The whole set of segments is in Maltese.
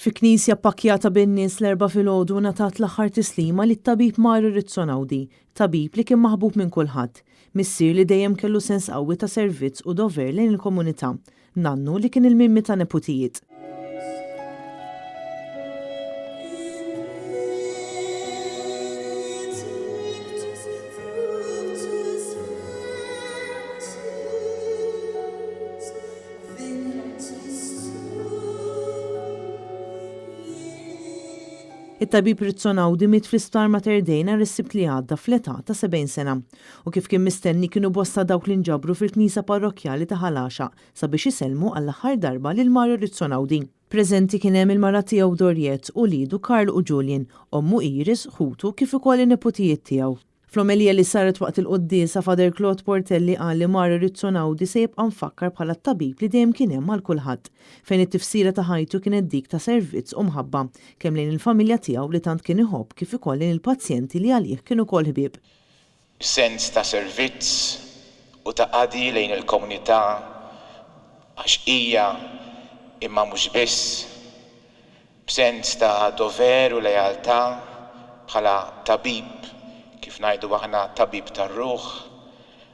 Fi knisja pakkjata bin-nies l-4 filgħodu ngħatat l-aħħar tislima lit-tabib Mario Rizzonawdi, tabib li kien maħbub minn kulħadd, missier li dejjem kellu sens qawwi ta' servizz u dover lejn il-komunità, nannu li kien il-mimmi ta' neputijiet. Il-tabib Rizzonawdi miet fl-isptar Mater Dei nhar is-Sibt li għadda fl-età ta' 70 sena u kif kien mistenni kienu bosta dawk li nġabru fil-Knisja Parrokjali ta' Ħalaxa sabiex isellmu għall-aħħar darba lil Mario Rizzonawdi. Preżenti kien hemm il-mara tiegħu Dorjet u lidu Karl u Julian, ommu Iris, ħutu kif ukoll in-neputijiet tiegħu. Fl-omelija li saret waqt il-quddiesa Father Claude Portelli qal li Mario Rizzonawdi se jibqa' mfakkar bħala t-tabib li dejjem kien hemm għal kulħadd, fejn it-tifsira ta' ħajtu kienet dik ta' servizz u mħabba kemm lejn il-familja tiegħu li tant kien iħobb kif ukoll lejn il-pazjenti li għalih kienu ukoll ħbieb. Sens ta' servizz u ta' qadi lejn il-komunità għax hija imma mhux biss b'sens ta' dover u lejaltà bħala tabib kif ngħidu aħna tabib tar-ruħ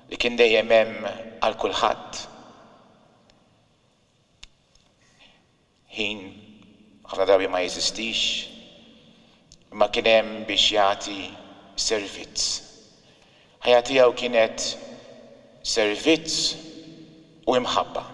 li kien dejjem hemm għal kulħadd. Ħin ħafna drabi ma jeżistix, imma kien hemm biex jagħti servizz. Ħajja tiegħu kienet servizz u imħabba.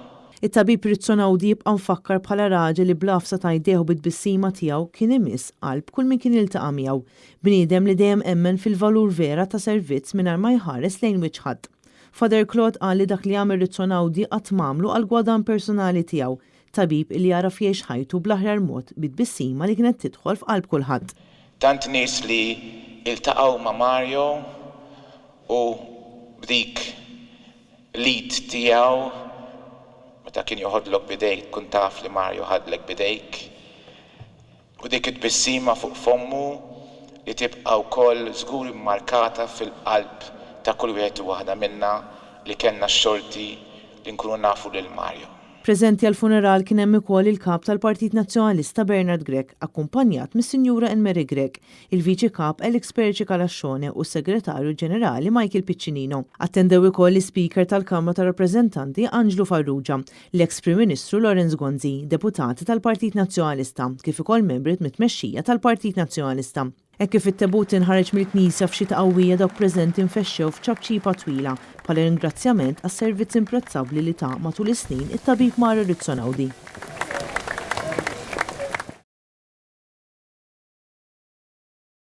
Il-tabib Rizzonawdi jibqa' mfakkar bħala raġel li blafsa ta' jdejħu bit-bissima tiegħu kien imiss qalb kull min kien jiltaqa' miegħu, bniedem li dejjem emmen fil-valur vera ta' servizz mingħajr ma jħares lejn wiċċ ħadd. Father Claude qal li dak li jagħmel Rizzonawdi qatt m'għamlu għal gwadan personali tiegħu, tabib li jaraf jgħix ħajtu bl-aħjar mod bit-bissima li kienet tidħol f'qalb kulħadd. Tant nies li iltaqgħu ma' Mario u b'dik lid tiegħu meta kien joħodlok bidejk kun taf li Mario ħadlek bidejk. U dik it-bissima fuq fommu li tibqa' wkoll żgur immarkata fil-qalb ta' kull wieħed u waħda minna li kellna x-xorti li nkunu nafu lil Mario. Preżenti għall-funeral kien hemm ukoll il-kap tal-Partit Nazzjonalista Bernard Grech, akkumpanjat mis-Sinjura Anne-Marie Grech, il-Viċi Kap Alex Perci Calasscione u s-Segretarju Ġenerali Michael Piccinino. Attendew ukoll l-Speaker tal-Kamra tar-Rappreżentanti Angelo Farrugia, l-ex Prim Ministru Lorenz Gonzi, deputati tal-Partit Nazzjonalista, kif ukoll membri mit-tmexxija tal-Partit Nazzjonalista. Hekk kif it-tebut inħareġ mill-Knisja f'xita qawwija dawk preżenti nfexxew f'ċabċipa twila bħala ringrazzjament għas-servizz imprezzabbli li ta' matul is-snin it-tabib Mario Rizzonawdi.